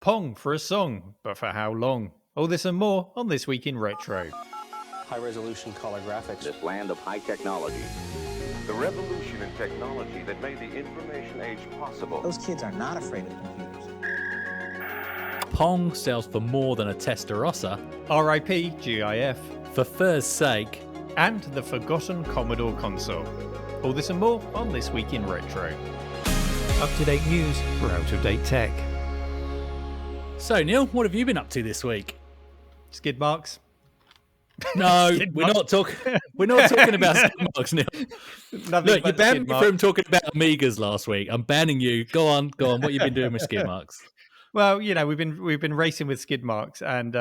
Pong for a song, but for how long? All this and more on This Week in Retro. High-resolution color graphics. This land of high technology. The revolution in technology that made the information age possible. Those kids are not afraid of computers. Pong sells for more than a Testarossa. R.I.P. GIF. For Fur's sake. And the forgotten Commodore console. All this and more on This Week in Retro. Up-to-date news for out-of-date tech. So, Neil, what have you been up to this week? Skid marks. No, we're not talking about skid marks, Neil. Look, you banned me from talking about Amigas last week. I'm banning you. Go on. What have you been doing with skid marks? Well, you know, we've been racing with skid marks, and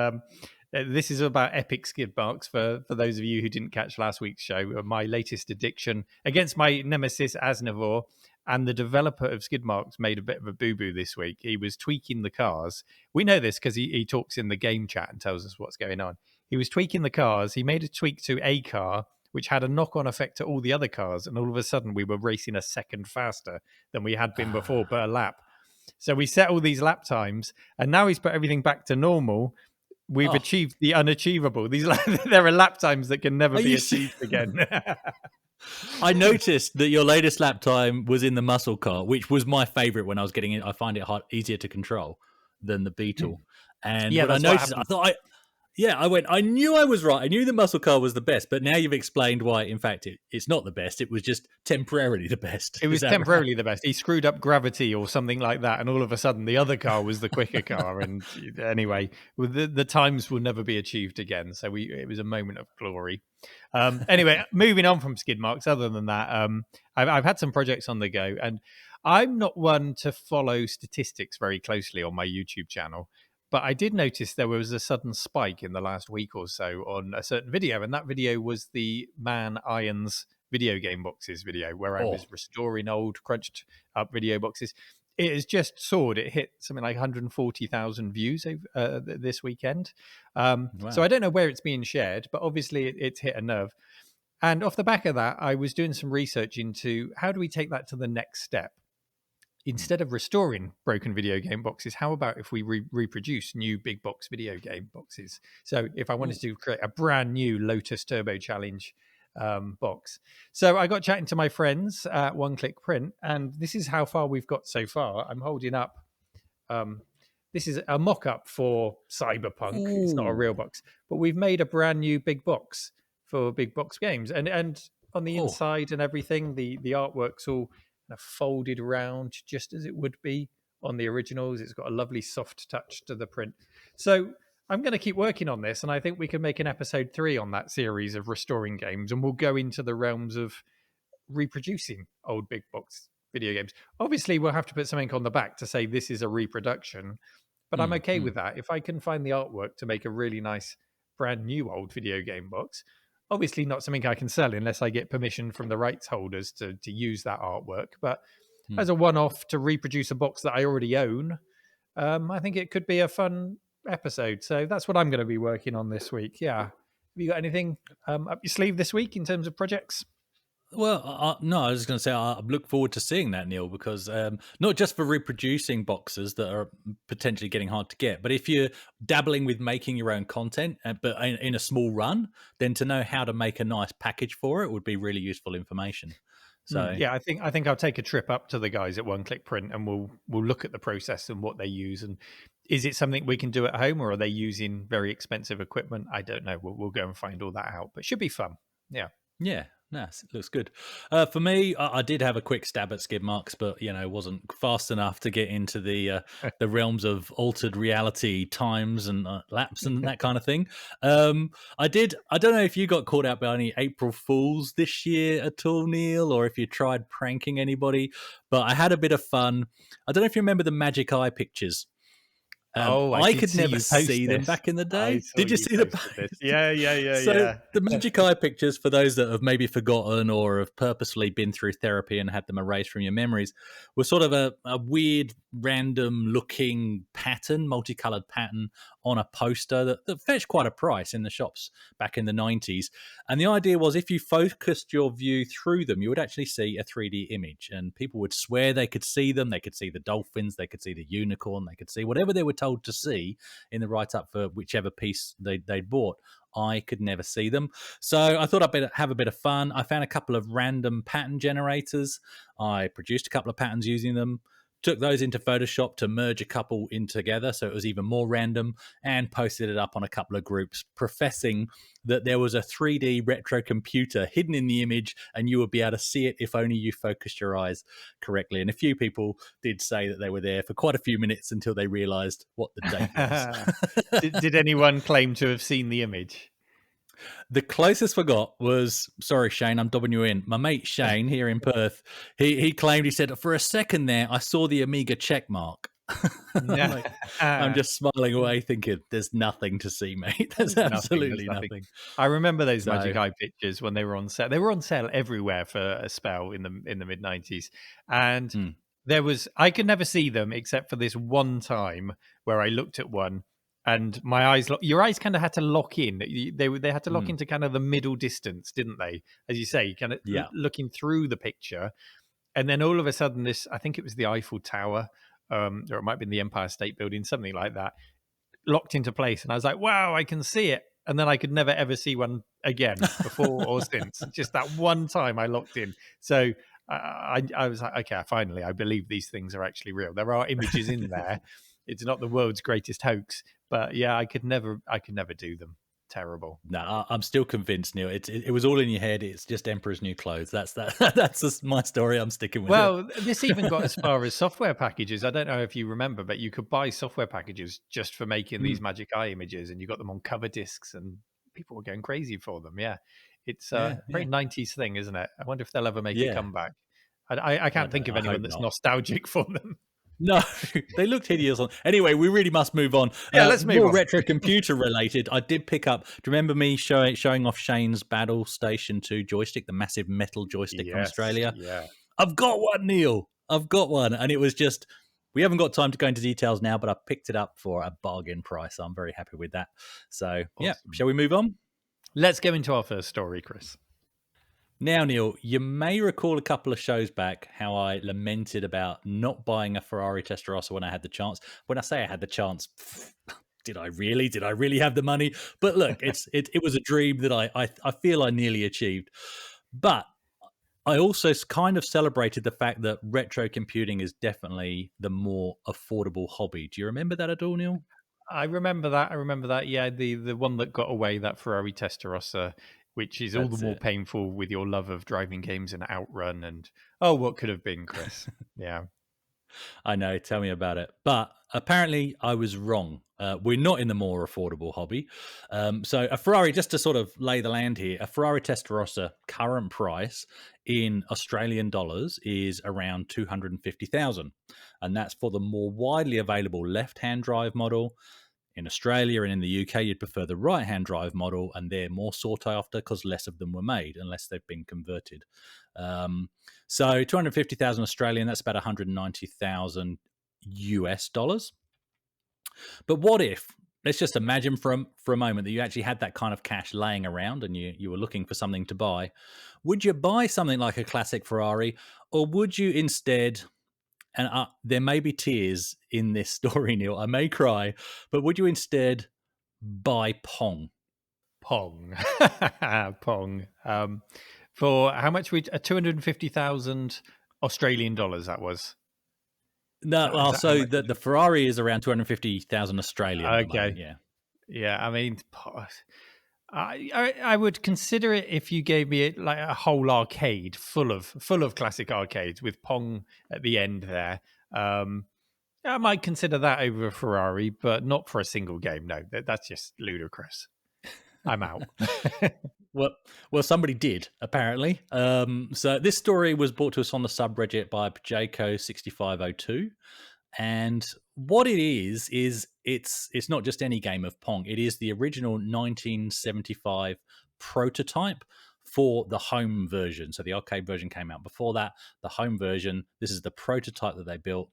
this is about epic skid marks for those of you who didn't catch last week's show. My latest addiction against my nemesis Asnavor, and the developer of skid marks made a bit of a boo-boo this week. He was tweaking the cars. We know this because he talks in the game chat and tells us what's going on. He was tweaking the cars. He made a tweak to a car, which had a knock-on effect to all the other cars, and all of a sudden we were racing a second faster than we had been before per lap. So we set all these lap times, and now he's put everything back to normal. We've achieved the unachievable. There are lap times that can never be achieved again. I noticed that your latest lap time was in the muscle car, which was my favorite when I was getting it. I find it easier to control than the Beetle. And when I noticed, I thought, I knew I was right. I knew the muscle car was the best, but now you've explained why, in fact, it's not the best. It was just temporarily the best. It was temporarily the best. He screwed up gravity or something like that, and all of a sudden the other car was the quicker car. And anyway, the times will never be achieved again. So it was a moment of glory. Anyway, moving on from skid marks, other than that, I've had some projects on the go, and I'm not one to follow statistics very closely on my YouTube channel. But I did notice there was a sudden spike in the last week or so on a certain video, and that video was the Man Irons video game boxes video, where I was restoring old crunched up video boxes. It has just soared. It hit something like 140,000 views this weekend. Wow. So I don't know where it's being shared, but obviously it's hit a nerve. And off the back of that, I was doing some research into how do we take that to the next step? Instead of restoring broken video game boxes, how about if we reproduce new big box video game boxes? So if I wanted to create a brand new Lotus Turbo Challenge box. So I got chatting to my friends at One Click Print, and this is how far we've got so far. I'm holding up. This is a mock-up for Cyberpunk. Ooh. It's not a real box, but we've made a brand new big box for big box games. And on the inside and everything, the artwork's all folded around just as it would be on the originals. It's got a lovely soft touch to the print. So I'm going to keep working on this, and I think we can make an episode 3 on that series of restoring games, and we'll go into the realms of reproducing old big box video games. Obviously, we'll have to put something on the back to say this is a reproduction, but I'm okay with that. If I can find the artwork to make a really nice brand new old video game box, obviously not something I can sell unless I get permission from the rights holders to use that artwork. But as a one-off to reproduce a box that I already own, I think it could be a fun episode. So that's what I'm going to be working on this week. Yeah. Have you got anything up your sleeve this week in terms of projects? Well, no, I was going to say I look forward to seeing that, Neil, because not just for reproducing boxes that are potentially getting hard to get, but if you're dabbling with making your own content, but in a small run, then to know how to make a nice package for it would be really useful information. So yeah, I think I'll take a trip up to the guys at One Click Print, and we'll look at the process and what they use, and is it something we can do at home, or are they using very expensive equipment? I don't know. We'll go and find all that out, but it should be fun. Yeah. Yeah. Nice. Looks good. For me, I did have a quick stab at skid marks, but wasn't fast enough to get into the realms of altered reality times and laps and that kind of thing. I don't know if you got caught out by any April Fools this year at all, Neil, or if you tried pranking anybody, but I had a bit of fun. I don't know if you remember the Magic Eye pictures. I could never see them back in the day. Did you see the? Yeah. So the Magic Eye pictures, for those that have maybe forgotten or have purposely been through therapy and had them erased from your memories, were sort of a weird, random-looking pattern, multicolored pattern on a poster that fetched quite a price in the shops back in the 90s. And the idea was if you focused your view through them, you would actually see a 3D image, and people would swear they could see them. They could see the dolphins, they could see the unicorn, they could see whatever they were told to see in the write-up for whichever piece they'd bought, I could never see them. So I thought I'd better have a bit of fun. I found a couple of random pattern generators. I produced a couple of patterns using them, took those into Photoshop to merge a couple in together so it was even more random, and posted it up on a couple of groups professing that there was a 3D retro computer hidden in the image and you would be able to see it if only you focused your eyes correctly. And a few people did say that they were there for quite a few minutes until they realized what the date was. Did anyone claim to have seen the image? The closest we got was, sorry, Shane, I'm dobbing you in. My mate Shane here in Perth, he claimed, he said, for a second there, I saw the Amiga check mark. I'm just smiling away thinking, there's nothing to see, mate. There's absolutely nothing. I remember those Magic Eye pictures when they were on sale. They were on sale everywhere for a spell in the mid-90s. And I could never see them except for this one time where I looked at one. And my eyes, your eyes kind of had to lock in. They had to lock into kind of the middle distance, didn't they? As you say, kind of looking through the picture. And then all of a sudden, I think it was the Eiffel Tower, or it might have been the Empire State Building, something like that, locked into place. And I was like, wow, I can see it. And then I could never, ever see one again before or since. Just that one time I locked in. So I was like, okay, finally, I believe these things are actually real. There are images in there. It's not the world's greatest hoax. But yeah, I could never do them. Terrible. No, I'm still convinced, Neil. It was all in your head. It's just Emperor's New Clothes. That's just my story. I'm sticking with it. Well, this even got as far as software packages. I don't know if you remember, but you could buy software packages just for making these Magic Eye images, and you got them on cover discs, and people were going crazy for them. Yeah, it's a very 90s thing, isn't it? I wonder if they'll ever make a comeback. I can't think of anyone that's nostalgic for them. No, they looked hideous. Anyway, we really must move on. Yeah, let's move on. More retro computer related. I did pick up. Do you remember me showing off Shane's Battle Station 2 joystick, the massive metal joystick from Australia? Yeah, I've got one, Neil. I've got one, and it was just. We haven't got time to go into details now, but I picked it up for a bargain price. I'm very happy with that. So, yeah, shall we move on? Let's go into our first story, Chris. Now, Neil, you may recall a couple of shows back how I lamented about not buying a Ferrari Testarossa when I had the chance. When I say I had the chance, did I really? Did I really have the money? But look, it was a dream that I feel I nearly achieved. But I also kind of celebrated the fact that retro computing is definitely the more affordable hobby. Do you remember that at all, Neil? I remember that. Yeah, the one that got away, that Ferrari Testarossa, which is all the more painful with your love of driving games and Outrun and, what could have been, Chris. Yeah. I know, tell me about it. But apparently I was wrong. We're not in the more affordable hobby. So a Ferrari, just to sort of lay the land here, a Ferrari Testarossa current price in Australian dollars is around 250,000. And that's for the more widely available left-hand drive model. In Australia and in the UK, you'd prefer the right-hand drive model, and they're more sought after because less of them were made unless they've been converted. So 250,000 Australian, that's about 190,000 US dollars. But what if, let's just imagine for a moment that you actually had that kind of cash laying around and you were looking for something to buy. Would you buy something like a classic Ferrari, or would you instead... And there may be tears in this story, Neil. I may cry, but would you instead buy Pong? Pong. Pong. For how much? 250,000 Australian dollars, that was. No, so the Ferrari is around 250,000 Australian. Okay. Yeah, I mean... I would consider it if you gave me like a whole arcade full of classic arcades with Pong at the end there. I might consider that over a Ferrari, but not for a single game. No, that's just ludicrous. I'm out. Well, somebody did apparently. So this story was brought to us on the subreddit by Jaco6502. And what it is it's not just any game of Pong. It is the original 1975 prototype for the home version. So the arcade version came out before that. The home version, this is the prototype that they built.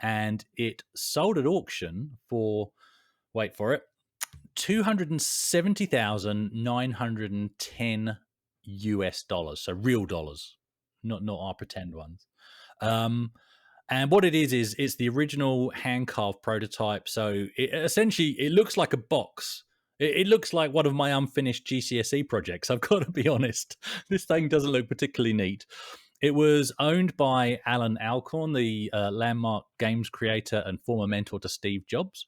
And it sold at auction for, wait for it, 270,910 US dollars. So real dollars, not our pretend ones. And what it is it's the original hand-carved prototype. So it looks like a box. It looks like one of my unfinished GCSE projects. I've got to be honest. This thing doesn't look particularly neat. It was owned by Alan Alcorn, the Landmark Games creator and former mentor to Steve Jobs.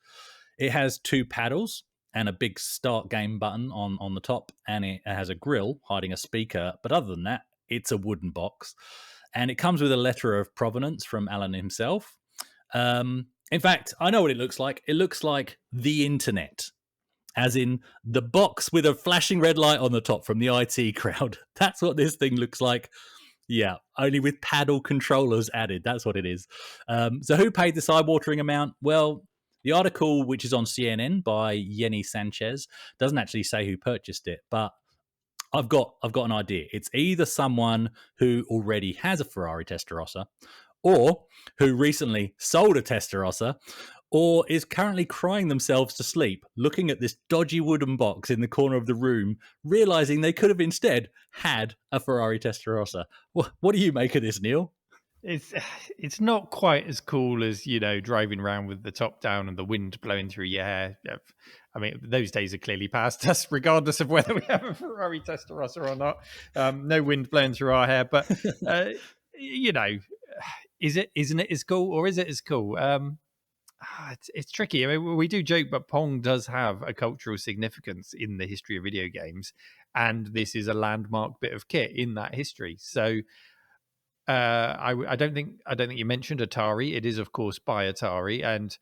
It has 2 paddles and a big start game button on the top, and it has a grill hiding a speaker. But other than that, it's a wooden box. And it comes with a letter of provenance from Alan himself. In fact, I know what it looks like. It looks like the internet, as in the box with a flashing red light on the top from the IT crowd. That's what this thing looks like. Yeah, only with paddle controllers added. That's what it is. So who paid this eye-watering amount? Well, the article, which is on CNN by Yenny Sanchez, doesn't actually say who purchased it, but I've got an idea. It's either someone who already has a Ferrari Testarossa, or who recently sold a Testarossa, or is currently crying themselves to sleep, looking at this dodgy wooden box in the corner of the room, realizing they could have instead had a Ferrari Testarossa. What do you make of this, Neil? It's not quite as cool as, driving around with the top down and the wind blowing through your hair. I mean, those days are clearly past us, regardless of whether we have a Ferrari Testarossa or not. No wind blowing through our hair, but isn't it as cool, or is it as cool? It's tricky. I mean, we do joke, but Pong does have a cultural significance in the history of video games, and this is a landmark bit of kit in that history. So. I don't think you mentioned Atari. It is, of course, by Atari, and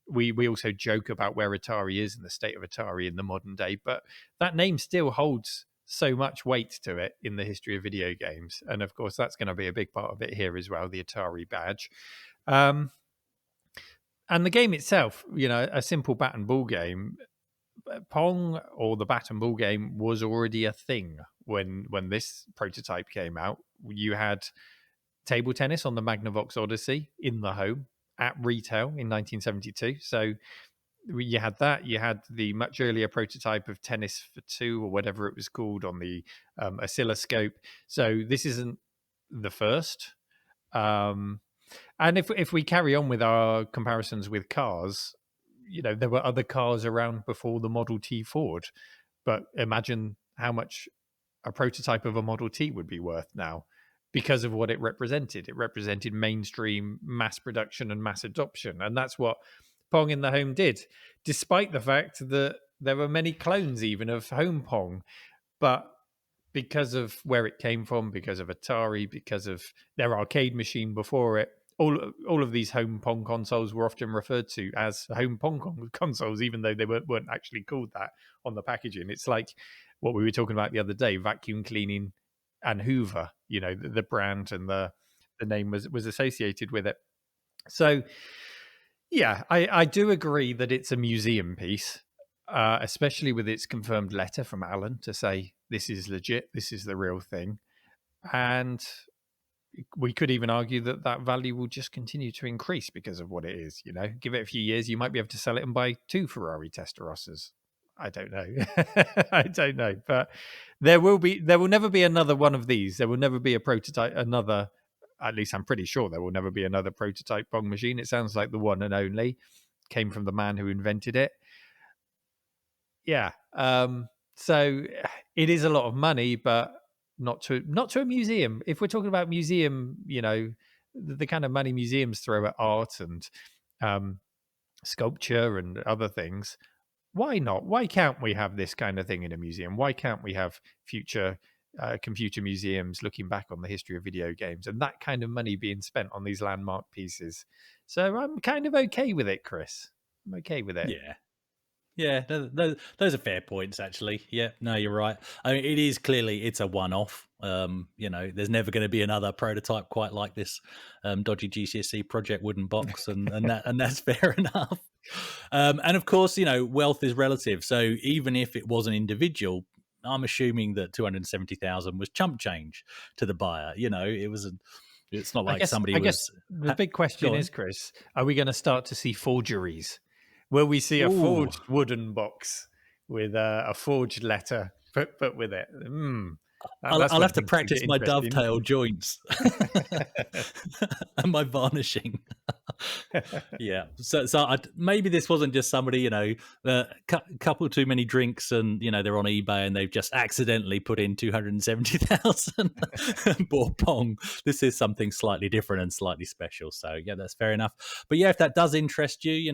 we also joke about where Atari is and the state of Atari in the modern day. But that name still holds so much weight to it in the history of video games, and of course, that's going to be a big part of it here as well. The Atari badge, and the game itself, a simple bat and ball game. Pong, or the bat and ball game, was already a thing when this prototype came out. You had table tennis on the Magnavox Odyssey in the home at retail in 1972. So you had that. You had the much earlier prototype of Tennis for Two, or whatever it was called, on the oscilloscope. So this isn't the first. And if we carry on with our comparisons with cars, there were other cars around before the Model T Ford. But imagine how much a prototype of a Model T would be worth now, because of what it represented. It represented mainstream mass production and mass adoption. And that's what Pong in the Home did, despite the fact that there were many clones even of Home Pong. But because of where it came from, because of Atari, because of their arcade machine before it, all of these Home Pong consoles were often referred to as Home Pong consoles, even though they weren't actually called that on the packaging. It's like what we were talking about the other day, vacuum cleaning and Hoover, the brand and the name was associated with it. So, yeah, I do agree that it's a museum piece, especially with its confirmed letter from Alan to say this is legit, this is the real thing. And we could even argue that value will just continue to increase because of what it is. Give it a few years, you might be able to sell it and buy 2 Ferrari Testarossas. I don't know. I don't know. But there will never be another one of these. There will never be a prototype, at least I'm pretty sure there will never be another prototype Pong machine. It sounds like the one and only came from the man who invented it. Yeah. So it is a lot of money, but not to a museum. If we're talking about museum, the kind of money museums throw at art and sculpture and other things, why not? Why can't we have this kind of thing in a museum? Why can't we have future computer museums looking back on the history of video games and that kind of money being spent on these landmark pieces? So I'm kind of okay with it, Chris. I'm okay with it. Yeah, those are fair points, actually. Yeah, no, you're right. I mean, it's a one-off. There's never going to be another prototype quite like this dodgy GCSE project wooden box, and that's fair enough. And of course, wealth is relative. So even if it was an individual, I'm assuming that 270,000 was chump change to the buyer. It's not like somebody was. The big question is, Chris, are we going to start to see forgeries? Will we see a forged wooden box with a forged letter put with it? That's I'll when have to things can practice get my interesting. dovetail joints and my varnishing. Yeah. So maybe this wasn't just somebody, couple too many drinks, and they're on eBay and they've just accidentally put in 270,000 and bought Pong. This is something slightly different and slightly special. So yeah, that's fair enough. But yeah, if that does interest you,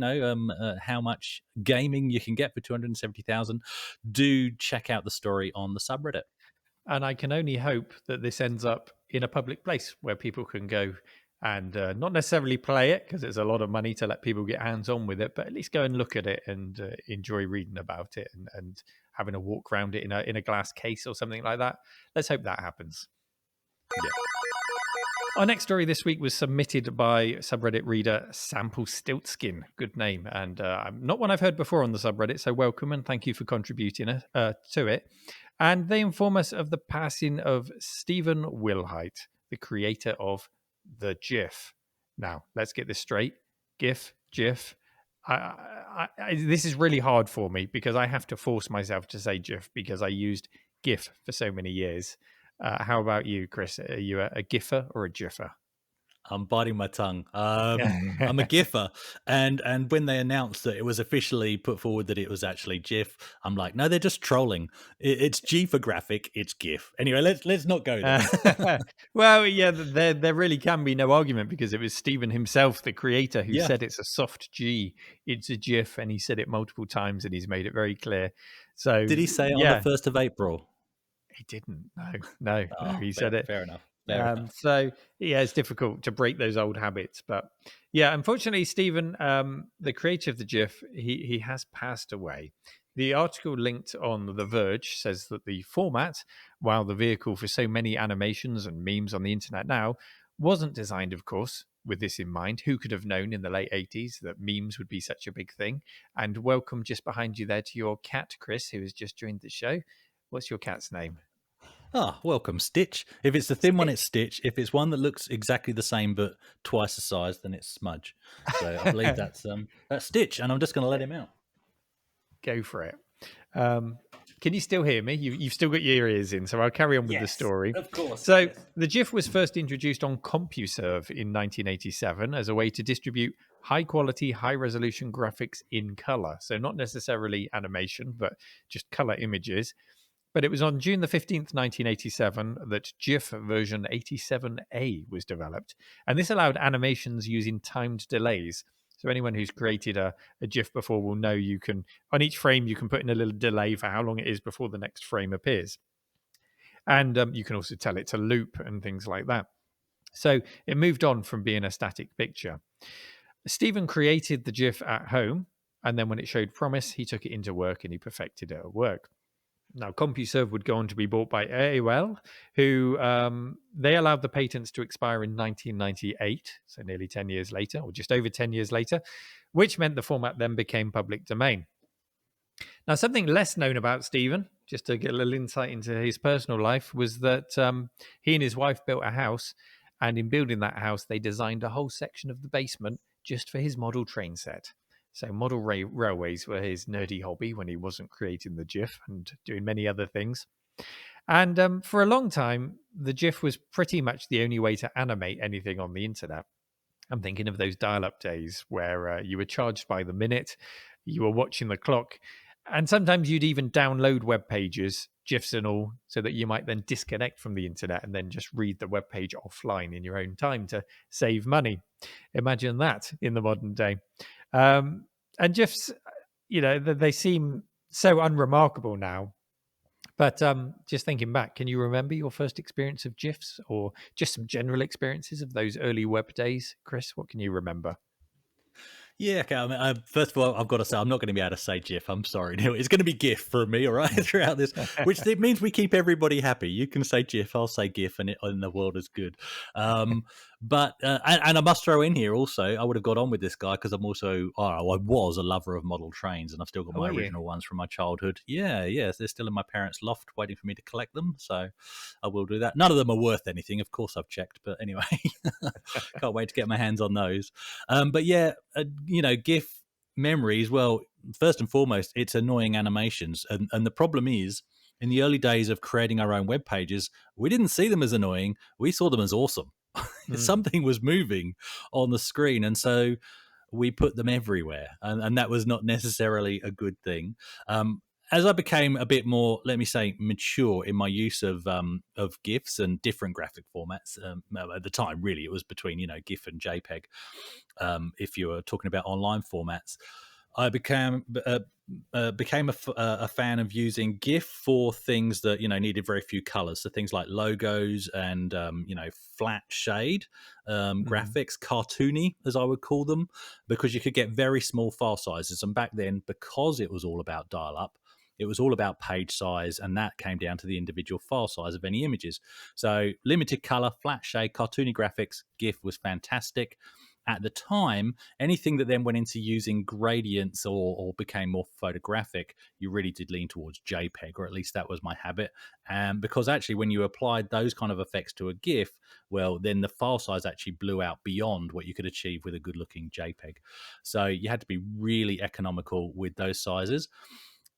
how much gaming you can get for 270,000, do check out the story on the subreddit. And I can only hope that this ends up in a public place where people can go and not necessarily play it, because it's a lot of money to let people get hands on with it, but at least go and look at it and enjoy reading about it and having a walk around it in a glass case or something like that. Let's hope that happens. Yeah. Our next story this week was submitted by subreddit reader Sample Stiltskin. Good name, and not one I've heard before on the subreddit, so welcome and thank you for contributing to it. And they inform us of the passing of Stephen Wilhite, the creator of the GIF. Now, let's get this straight. GIF. This is really hard for me because I have to force myself to say GIF because I used GIF for so many years. How about you, Chris? Are you a GIFer or a GIFer? I'm biting my tongue. I'm a GIFer, and when they announced that it was officially put forward that it was actually GIF, I'm like, no, they're just trolling. It's G for graphic, it's GIF. Anyway, let's not go there. Well, yeah, there really can be no argument because it was Stephen himself, the creator, who said it's a soft G, it's a GIF, and he said it multiple times, and he's made it very clear. So did he say it on the 1st of April? He didn't. No. He said it. Fair enough. So yeah, it's difficult to break those old habits, but yeah, unfortunately, Stephen, the creator of the GIF, he has passed away. The article linked on The Verge says that the format, while the vehicle for so many animations and memes on the internet now, wasn't designed, of course, with this in mind. Who could have known in the late 80s that memes would be such a big thing? And welcome just behind you there to your cat, Chris, who has just joined the show. What's your cat's name? Welcome, Stitch. If it's the thin one, it's Stitch. If it's one that looks exactly the same but twice the size, then it's Smudge. So I believe that's Stitch, and I'm just going to let him out. Go for it. Can you still hear me? You've still got your ears in, so I'll carry on with the story. Of course. So the GIF was first introduced on CompuServe in 1987 as a way to distribute high-quality, high-resolution graphics in color. So not necessarily animation, but just color images. But it was on June the 15th, 1987, that GIF version 87A was developed. And this allowed animations using timed delays. So anyone who's created a GIF before will know you can, on each frame, you can put in a little delay for how long it is before the next frame appears. And you can also tell it to loop and things like that. So it moved on from being a static picture. Stephen created the GIF at home. And then when it showed promise, he took it into work and he perfected it at work. Now, CompuServe would go on to be bought by AOL, who they allowed the patents to expire in 1998, so nearly 10 years later, or just over 10 years later, which meant the format then became public domain. Now, something less known about Stephen, just to get a little insight into his personal life, was that he and his wife built a house, and in building that house, they designed a whole section of the basement just for his model train set. So model railways were his nerdy hobby when he wasn't creating the GIF and doing many other things. And for a long time, the GIF was pretty much the only way to animate anything on the internet. I'm thinking of those dial-up days where you were charged by the minute, you were watching the clock, and sometimes you'd even download web pages, GIFs and all, so that you might then disconnect from the internet and then just read the web page offline in your own time to save money. Imagine that in the modern day. And GIFs, they seem so unremarkable now. But just thinking back, can you remember your first experience of GIFs or just some general experiences of those early web days? Chris, what can you remember? Yeah, okay. I mean, first of all, I've got to say, I'm not going to be able to say GIF. I'm sorry. It's going to be GIF for me, all right, throughout this, which it means we keep everybody happy. You can say GIF, I'll say GIF, and the world is good. But I must throw in here also, I would have got on with this guy because I was a lover of model trains, and I've still got my original ones from my childhood. Yeah, they're still in my parents' loft waiting for me to collect them, so I will do that. None of them are worth anything, of course I've checked, but anyway, can't wait to get my hands on those. But yeah, GIF memories, well, first and foremost, it's annoying animations. And the problem is, in the early days of creating our own web pages, we didn't see them as annoying. We saw them as awesome. Something was moving on the screen. And so we put them everywhere. And that was not necessarily a good thing. As I became a bit more, let me say, mature in my use of GIFs and different graphic formats, at the time, really, it was between, GIF and JPEG, if you were talking about online formats, I became a fan of using GIF for things that needed very few colors, so things like logos and flat shade graphics, cartoony as I would call them, because you could get very small file sizes. And back then, because it was all about dial-up, it was all about page size, and that came down to the individual file size of any images. So limited color, flat shade, cartoony graphics, GIF was fantastic. At the time, anything that then went into using gradients or became more photographic, you really did lean towards JPEG, or at least that was my habit. Because actually, when you applied those kind of effects to a GIF, well, then the file size actually blew out beyond what you could achieve with a good-looking JPEG. So you had to be really economical with those sizes.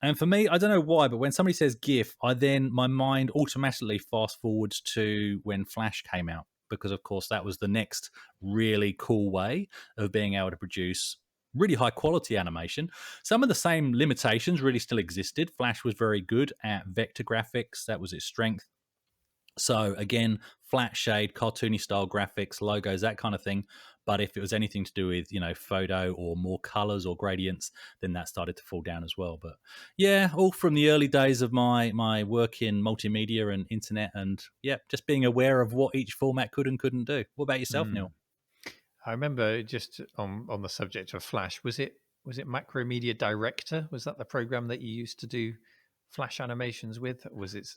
And for me, I don't know why, but when somebody says GIF, my mind automatically fast forwards to when Flash came out, because of course that was the next really cool way of being able to produce really high quality animation. Some of the same limitations really still existed. Flash was very good at vector graphics. That was its strength. So again, flat shade, cartoony style graphics, logos, that kind of thing. But if it was anything to do with, photo or more colors or gradients, then that started to fall down as well. But yeah, all from the early days of my work in multimedia and internet, and just being aware of what each format could and couldn't do. What about yourself, Neil? I remember, just on the subject of Flash, was it Macromedia Director? Was that the program that you used to do Flash animations with? Or was it?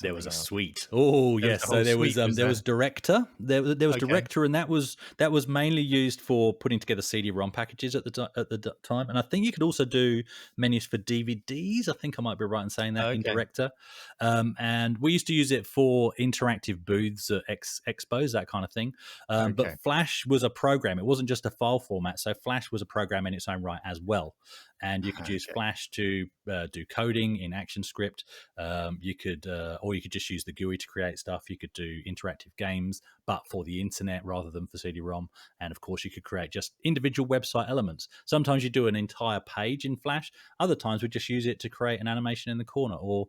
There was a suite. Oh, yes. So there was Director. There was Director, and that was mainly used for putting together CD-ROM packages at the time. And I think you could also do menus for DVDs. I think I might be right in saying that in Director. And we used to use it for interactive booths at expos, that kind of thing. But Flash was a program. It wasn't just a file format. So Flash was a program in its own right as well. And you could use Flash to do coding in ActionScript. You could just use the GUI to create stuff. You could do interactive games, but for the internet rather than for CD-ROM. And of course, you could create just individual website elements. Sometimes you do an entire page in Flash. Other times we just use it to create an animation in the corner, or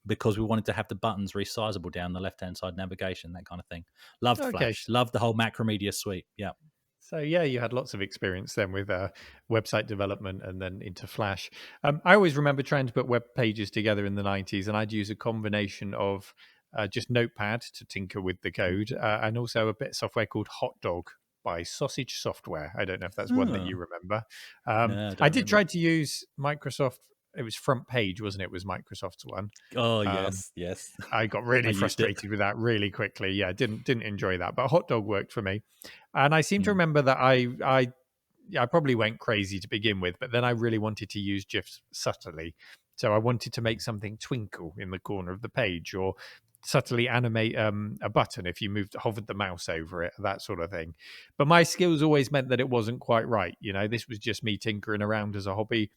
because we wanted to have the buttons resizable down the left-hand side navigation, that kind of thing. Loved Flash. Loved the whole Macromedia suite. Yeah. So yeah, you had lots of experience then with website development and then into Flash. I always remember trying to put web pages together in the 90s, and I'd use a combination of just Notepad to tinker with the code, and also a bit of software called Hot Dog by Sausage Software. I don't know if that's one that you remember. No, I did try to use Microsoft. It was Front Page, wasn't it? It was Microsoft's one. Oh, yes. I got really frustrated with that really quickly. Yeah, didn't enjoy that. But Hot Dog worked for me. And I seem to remember that I probably went crazy to begin with, but then I really wanted to use GIFs subtly. So I wanted to make something twinkle in the corner of the page, or subtly animate a button if you hovered the mouse over it, that sort of thing. But my skills always meant that it wasn't quite right. This was just me tinkering around as a hobby.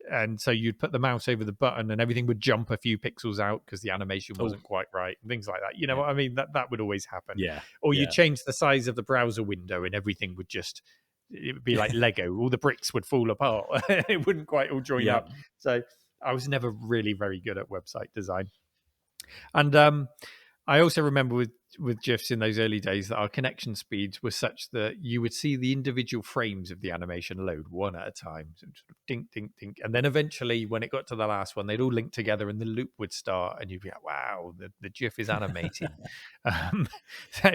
And so you'd put the mouse over the button and everything would jump a few pixels out because the animation wasn't quite right and things like that. You know what I mean? That would always happen. Yeah. Or you'd change the size of the browser window and everything would it would be like Lego. All the bricks would fall apart. It wouldn't quite all join up. So I was never really very good at website design. And I also remember with GIFs in those early days that our connection speeds were such that you would see the individual frames of the animation load one at a time. So sort of dink, dink, dink. And then eventually when it got to the last one, they'd all link together and the loop would start and you'd be like, wow, the GIF is animating. So,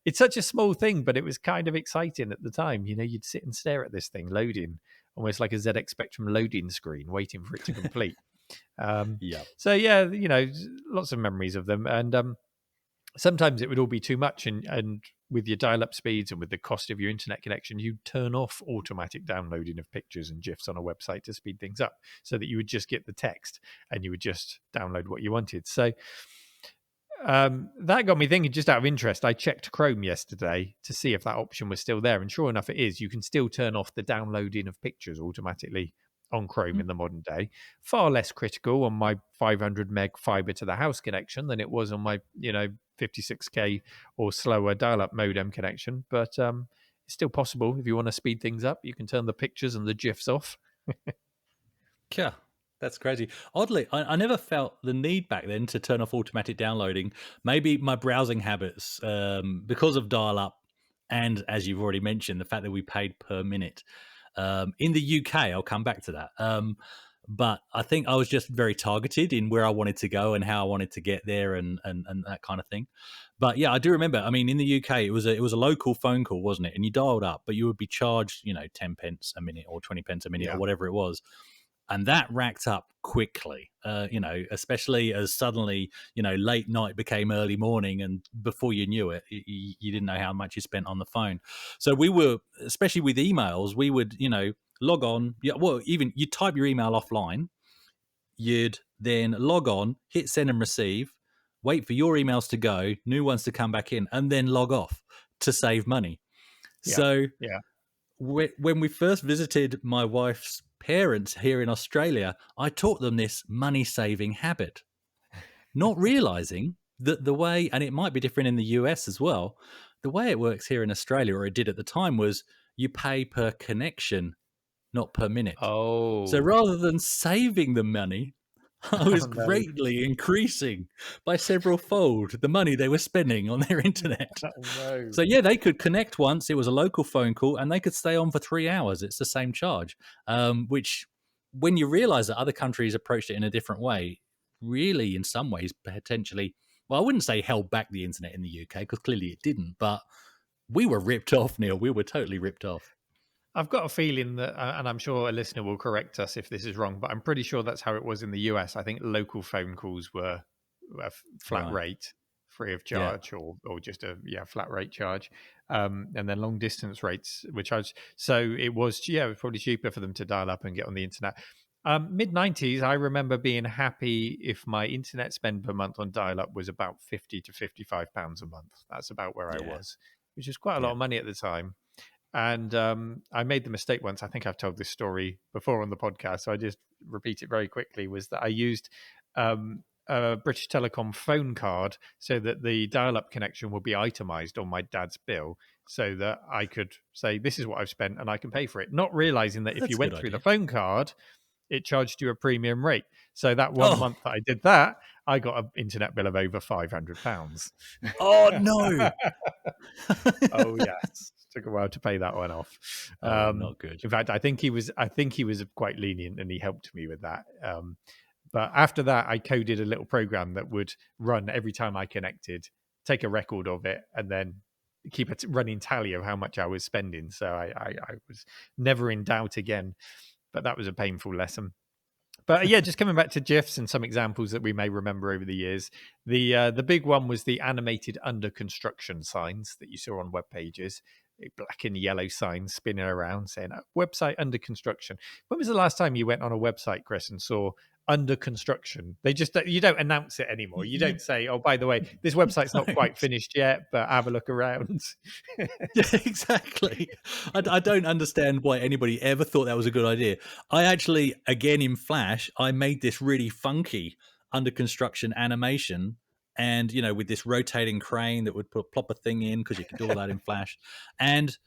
it's such a small thing, but it was kind of exciting at the time. You'd sit and stare at this thing loading, almost like a ZX Spectrum loading screen, waiting for it to complete. So yeah, lots of memories of them, and sometimes it would all be too much, and with your dial-up speeds and with the cost of your internet connection, you'd turn off automatic downloading of pictures and GIFs on a website to speed things up, so that you would just get the text and you would just download what you wanted. So that got me thinking, just out of interest, I checked Chrome yesterday to see if that option was still there, and sure enough it is. You can still turn off the downloading of pictures automatically on Chrome in the modern day. Far less critical on my 500 meg fiber to the house connection than it was on my 56k or slower dial-up modem connection. But it's still possible if you want to speed things up. You can turn the pictures and the GIFs off. Yeah, that's crazy. Oddly, I never felt the need back then to turn off automatic downloading. Maybe my browsing habits, because of dial-up, and as you've already mentioned, the fact that we paid per minute. In the UK, I'll come back to that. But I think I was just very targeted in where I wanted to go and how I wanted to get there, and that kind of thing. But yeah, I do remember. I mean, in the UK, it was a local phone call, wasn't it? And you dialed up, but you would be charged, 10 pence a minute or 20 pence a minute or whatever it was. And that racked up quickly, especially as suddenly, late night became early morning, and before you knew it, you didn't know how much you spent on the phone. So we were, especially with emails, we would, log on. Yeah, well, even you type your email offline, you'd then log on, hit send and receive, wait for your emails to go, new ones to come back in, and then log off to save money. So when we first visited my wife's parents here in Australia, I taught them this money-saving habit, not realizing that the way, and it might be different in the US as well, the way it works here in Australia, or it did at the time, was you pay per connection, not per minute. So Oh, rather than saving the money, I was no. greatly increasing by several fold the money they were spending on their internet. Oh, no. So yeah, they could connect once. It was a local phone call, and they could stay on for 3 hours. It's the same charge, which, when you realise that other countries approached it in a different way, really, in some ways, potentially, well, I wouldn't say held back the internet in the UK, because clearly it didn't. But we were ripped off, Neil. We were totally ripped off. I've got a feeling that, and I'm sure a listener will correct us if this is wrong, but I'm pretty sure that's how it was in the US. I think local phone calls were a flat Right. rate, free of Yeah. charge, or just a flat rate charge, and then long distance rates, so it was probably cheaper for them to dial up and get on the internet. Mid 90s, I remember being happy if my internet spend per month on dial up was about £50 to £55 a month. That's about where I Yeah. was, which is quite a lot Yeah. of money at the time. And I made the mistake once. I think I've told this story before on the podcast, so I just repeat it very quickly. Was that I used a British Telecom phone card so that the dial-up connection would be itemized on my dad's bill, so that I could say, "This is what I've spent," and I can pay for it. Not realizing that if That's you a went good through the idea. phone card, it charged you a premium rate. So that one Oh. month that I did that, I got an internet bill of over £500. Oh no. Oh yes, took a while to pay that one off. Oh, not good. In fact, I think he was quite lenient, and he helped me with that. But after that, I coded a little program that would run every time I connected, take a record of it, and then keep a running tally of how much I was spending. So I was never in doubt again. But that was a painful lesson. But yeah, just coming back to GIFs and some examples that we may remember over the years. The big one was the animated under construction signs that you saw on web pages. Black and yellow signs spinning around saying website under construction. When was the last time you went on a website, Chris, and saw under construction? You don't announce it anymore. You don't say, "Oh, by the way, this website's not quite finished yet, but have a look around." Yeah, exactly. I don't understand why anybody ever thought that was a good idea. I actually, again in Flash, I made this really funky under construction animation, and with this rotating crane that would plop a thing in, because you could do all that in Flash, and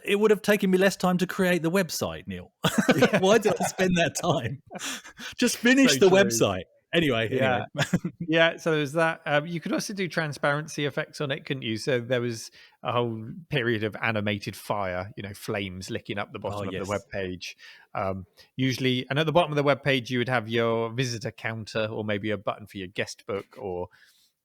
it would have taken me less time to create the website, Neil. Why did I spend that time? Just finish So the true. website. Anyway. Yeah, so there's that. You could also do transparency effects on it, couldn't you? So there was a whole period of animated fire, flames licking up the bottom of the yes. web page. Usually, and at the bottom of the web page, you would have your visitor counter, or maybe a button for your guest book, or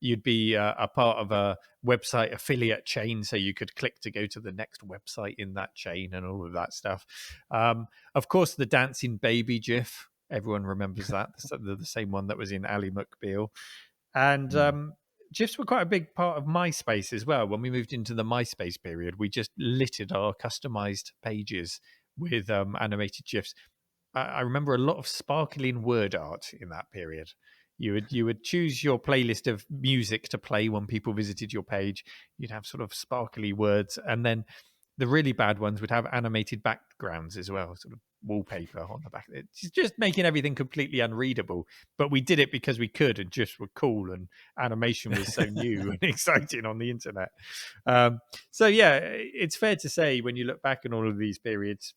you'd be a part of a website affiliate chain, so you could click to go to the next website in that chain and all of that stuff. Of course, the dancing baby GIF. Everyone remembers that. The same one that was in Ally McBeal. And GIFs were quite a big part of MySpace as well. When we moved into the MySpace period, we just littered our customized pages with animated GIFs. I remember a lot of sparkling word art in that period. You would choose your playlist of music to play when people visited your page. You'd have sort of sparkly words, and then the really bad ones would have animated backgrounds as well, sort of wallpaper on the back. It's just making everything completely unreadable. But we did it because we could, and GIFs were cool, and animation was so new and exciting on the internet. So yeah, it's fair to say when you look back on all of these periods,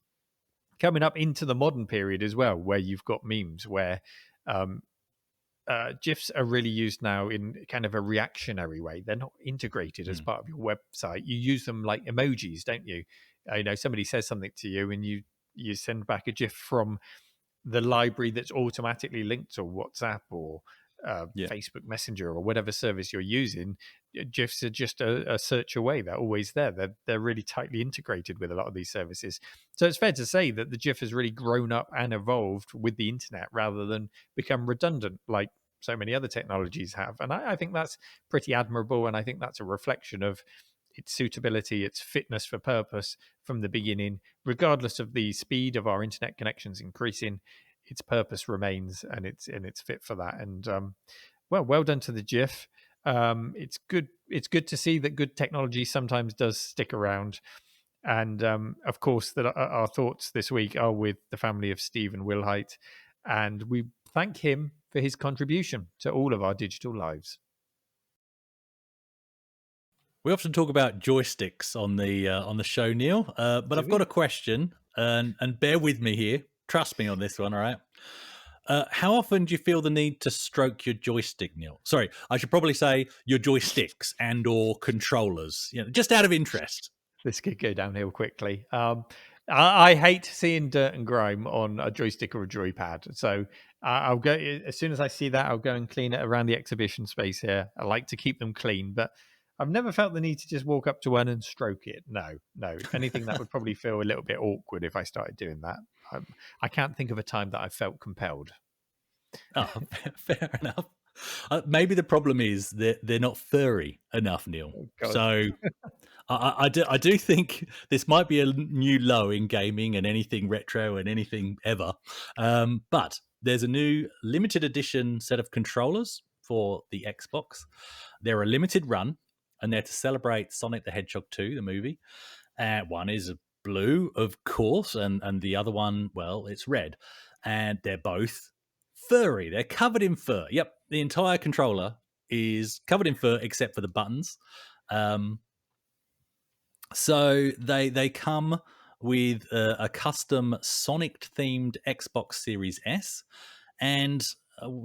coming up into the modern period as well, where you've got memes where GIFs are really used now in kind of a reactionary way. They're not integrated as part of your website. You use them like emojis, don't you? Somebody says something to you and you send back a GIF from the library that's automatically linked to WhatsApp or Facebook Messenger or whatever service you're using. GIFs are just a search away. They're always there. They're really tightly integrated with a lot of these services. So it's fair to say that the GIF has really grown up and evolved with the internet rather than become redundant like so many other technologies have. And I think that's pretty admirable. And I think that's a reflection of its suitability, its fitness for purpose from the beginning. Regardless of the speed of our internet connections increasing, its purpose remains, and it's fit for that. And well done to the GIF. It's good to see that good technology sometimes does stick around. And of course, that our thoughts this week are with the family of Stephen Wilhite, and we thank him for his contribution to all of our digital lives. We often talk about joysticks on the show, Neil, but I've got a question, and bear with me here. Trust me on this one, all right? How often do you feel the need to stroke your joystick, Neil? Sorry, I should probably say your joysticks and or controllers, just out of interest. This could go downhill quickly. I hate seeing dirt and grime on a joystick or a joypad. So I'll go, as soon as I see that, I'll go and clean it around the exhibition space here. I like to keep them clean, but I've never felt the need to just walk up to one and stroke it. No. If anything, that would probably feel a little bit awkward if I started doing that. I can't think of a time that I felt compelled. Oh, fair enough. Maybe the problem is that they're not furry enough, Neil. Oh, so I do think this might be a new low in gaming and anything retro and anything ever. But there's a new limited edition set of controllers for the Xbox. They're a limited run, and they're to celebrate Sonic the Hedgehog 2, the movie. One is blue, of course, and the other one, well, it's red. And they're both furry. They're covered in fur. Yep, the entire controller is covered in fur except for the buttons. So they come with a custom Sonic-themed Xbox Series S, and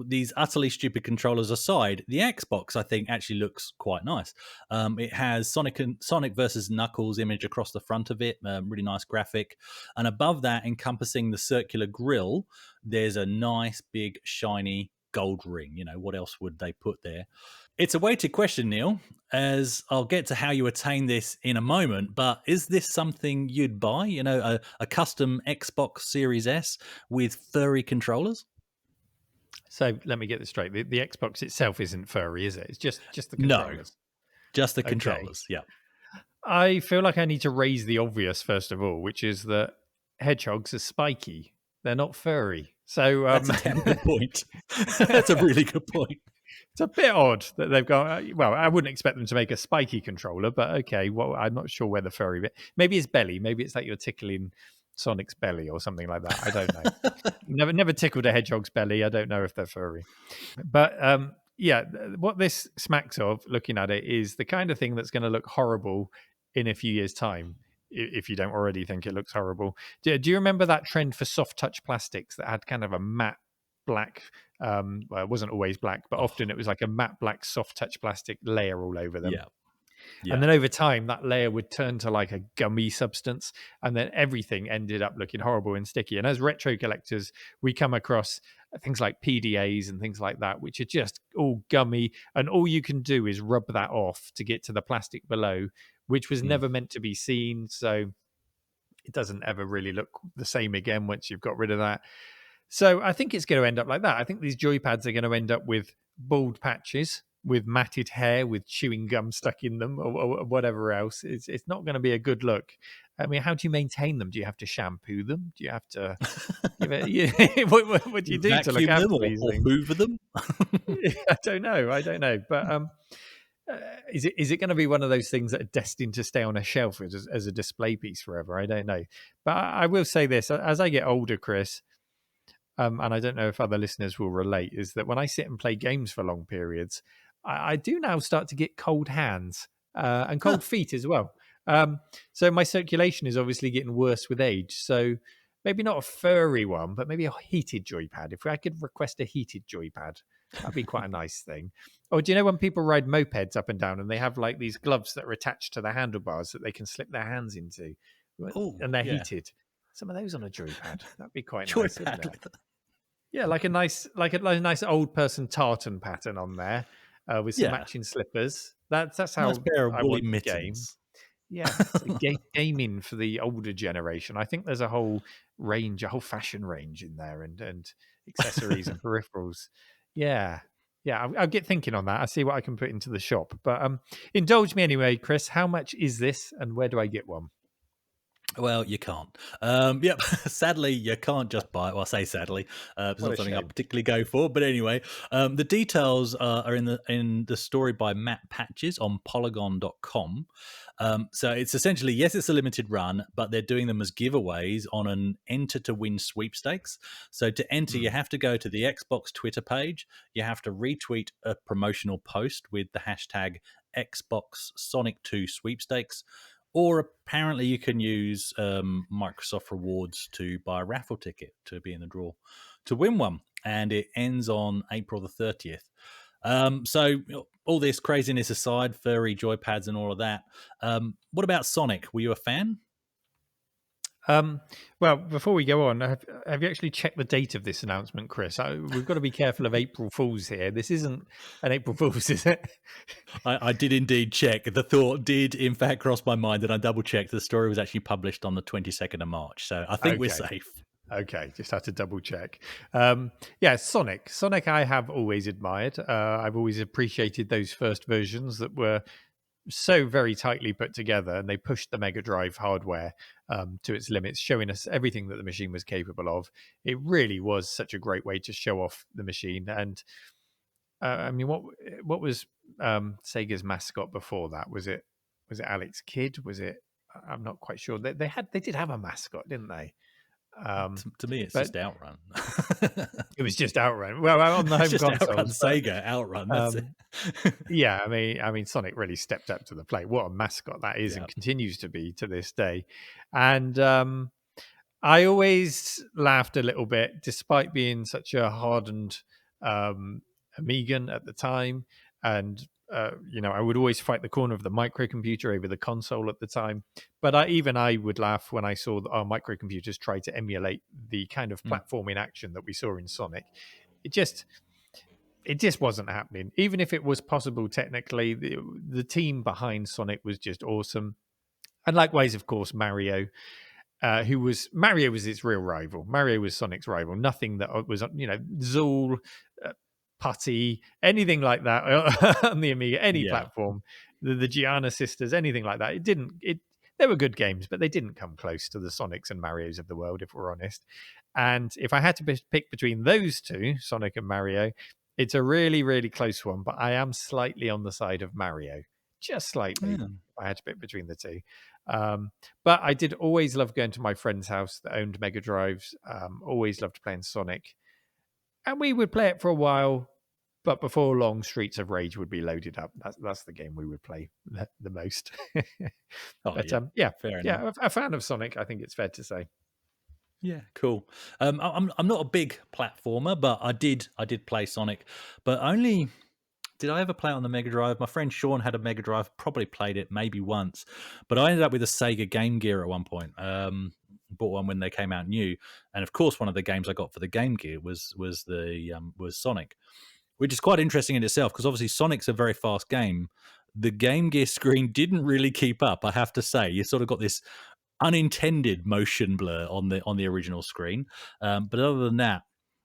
these utterly stupid controllers aside, the Xbox, I think, actually looks quite nice. It has Sonic versus Knuckles image across the front of it, really nice graphic. And above that, encompassing the circular grille, there's a nice, big, shiny gold ring. What else would they put there? It's a weighted question, Neil, as I'll get to how you attain this in a moment, but is this something you'd buy? A custom Xbox Series S with furry controllers? So let me get this straight. The Xbox itself isn't furry, is it? It's just the controllers. No, just the controllers, yeah. I feel like I need to raise the obvious, first of all, which is that hedgehogs are spiky. They're not furry. So that's a damn good point. That's a really good point. It's a bit odd that they've got. Well, I wouldn't expect them to make a spiky controller, but okay. Well, I'm not sure where the furry bit. Maybe it's belly. Maybe it's like you're tickling Sonic's belly or something like that. I don't know. Never tickled a hedgehog's belly. I don't know if they're furry. But yeah, what this smacks of, looking at it, is the kind of thing that's going to look horrible in a few years' time. If you don't already think it looks horrible. Do you remember that trend for soft touch plastics that had kind of a matte black, well, it wasn't always black, but often it was like a matte black soft touch plastic layer all over them. Yeah. And then over time, that layer would turn to like a gummy substance, and then everything ended up looking horrible and sticky. And as retro collectors, we come across things like PDAs and things like that, which are just all gummy, and all you can do is rub that off to get to the plastic below, which was never meant to be seen. So it doesn't ever really look the same again once you've got rid of that. So I think it's going to end up like that. I think these joypads are going to end up with bald patches, with matted hair, with chewing gum stuck in them, or whatever else. It's not going to be a good look. I mean, how do you maintain them? Do you have to shampoo them? Do you have to? What do you do to look after these things? Or hoover them? I don't know. But is it going to be one of those things that are destined to stay on a shelf as a display piece forever? I don't know. But I will say this: as I get older, Chris, and I don't know if other listeners will relate, is that when I sit and play games for long periods, I do now start to get cold hands and cold feet as well. So my circulation is obviously getting worse with age. So maybe not a furry one, but maybe a heated joypad. If I could request a heated joypad, that'd be quite a nice thing. Or do you know when people ride mopeds up and down and they have like these gloves that are attached to the handlebars that they can slip their hands into, and they're heated? Some of those on a joypad. That'd be quite nice, wouldn't it? Yeah, like a nice old person tartan pattern on there with some matching slippers. That's how nice pair of I woolly want the mittens. game. Yeah, gaming for the older generation. I think there's a whole range, a whole fashion range in there, and accessories and peripherals. Yeah, I'll get thinking on that. I'll see what I can put into the shop. But indulge me anyway, Chris. How much is this, and where do I get one? Well, you can't. Yep. Sadly, you can't just buy it. Well, I say sadly. It's not something I particularly go for. But anyway, the details are in the story by Matt Patches on Polygon.com. So it's essentially, yes, it's a limited run, but they're doing them as giveaways on an enter to win sweepstakes. So to enter, you have to go to the Xbox Twitter page. You have to retweet a promotional post with the hashtag Xbox Sonic 2 sweepstakes. Or apparently you can use Microsoft Rewards to buy a raffle ticket to be in the draw to win one. And it ends on April the 30th. So all this craziness aside, furry joypads and all of that, what about Sonic? Were you a fan? Well, before we go on, have you actually checked the date of this announcement, Chris? We've got to be careful of April Fools here. This isn't an April Fools, is it? I did indeed check. The thought did, in fact, cross my mind, and I double-checked. The story was actually published on the 22nd of March, so I think we're safe. Okay, just had to double-check. Sonic. Sonic I have always admired. I've always appreciated those first versions that were so very tightly put together, and they pushed the Mega Drive hardware to its limits, showing us everything that the machine was capable of. It really was such a great way to show off the machine. And I mean, what was Sega's mascot before that? Was it Alex Kidd? Was it? I'm not quite sure. They did have a mascot, didn't they? To me, it's just Outrun. It was just Outrun. Well, on the home console, Sega Outrun. That's it. Yeah, I mean, Sonic really stepped up to the plate. What a mascot that is, and continues to be to this day. And I always laughed a little bit, despite being such a hardened Amigan at the time, and I would always fight the corner of the microcomputer over the console at the time. But I would laugh when I saw our microcomputers try to emulate the kind of platforming action that we saw in Sonic. It just wasn't happening. Even if it was possible technically, the team behind Sonic was just awesome. And likewise, of course, Mario. Mario was its real rival. Mario was Sonic's rival. Nothing that was, Zool, Putty, anything like that on the Amiga, any platform, the Gianna sisters, anything like that. They were good games, but they didn't come close to the Sonics and Marios of the world, if we're honest. And if I had to pick between those two, Sonic and Mario, it's a really, really close one, but I am slightly on the side of Mario, just slightly. If I had to pick between the two. But I did always love going to my friend's house that owned Mega Drives, always loved playing Sonic. And we would play it for a while, but before long, Streets of Rage would be loaded up. That's the game we would play the most. Fair enough. A fan of Sonic, I think it's fair to say. Yeah, cool. I'm not a big platformer, but I did play Sonic, but only did I ever play it on the Mega Drive. My friend Sean had a Mega Drive, probably played it maybe once, but I ended up with a Sega Game Gear at one point. Bought one when they came out new, and of course, one of the games I got for the Game Gear was Sonic, which is quite interesting in itself because obviously Sonic's a very fast game. The Game Gear screen didn't really keep up, I have to say. You sort of got this unintended motion blur on the original screen, but other than that,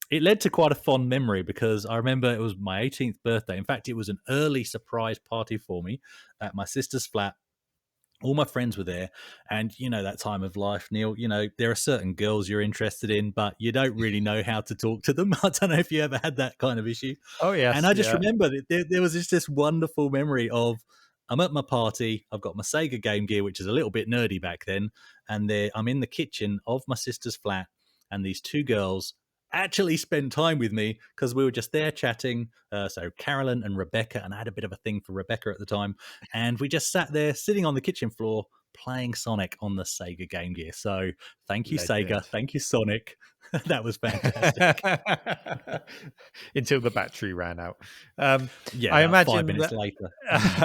it led to quite a fond memory because I remember it was my 18th birthday. In fact, it was an early surprise party for me at my sister's flat. all my friends were there, and that time of life, Neil, there are certain girls you're interested in, but you don't really know how to talk to them. I don't know if you ever had that kind of issue. Oh, And yes. I just Yeah. remember that there was this wonderful memory of, I'm at my party, I've got my Sega Game Gear, which is a little bit nerdy back then, and I'm in the kitchen of my sister's flat, and these two girls actually spent time with me because we were just there chatting. So Carolyn and Rebecca, and I had a bit of a thing for Rebecca at the time, and we just sat there sitting on the kitchen floor playing Sonic on the Sega Game Gear. So thank you, Sega. Legend. Thank you, Sonic. That was fantastic. Until the battery ran out. Yeah, I about 5 imagine minutes that, later.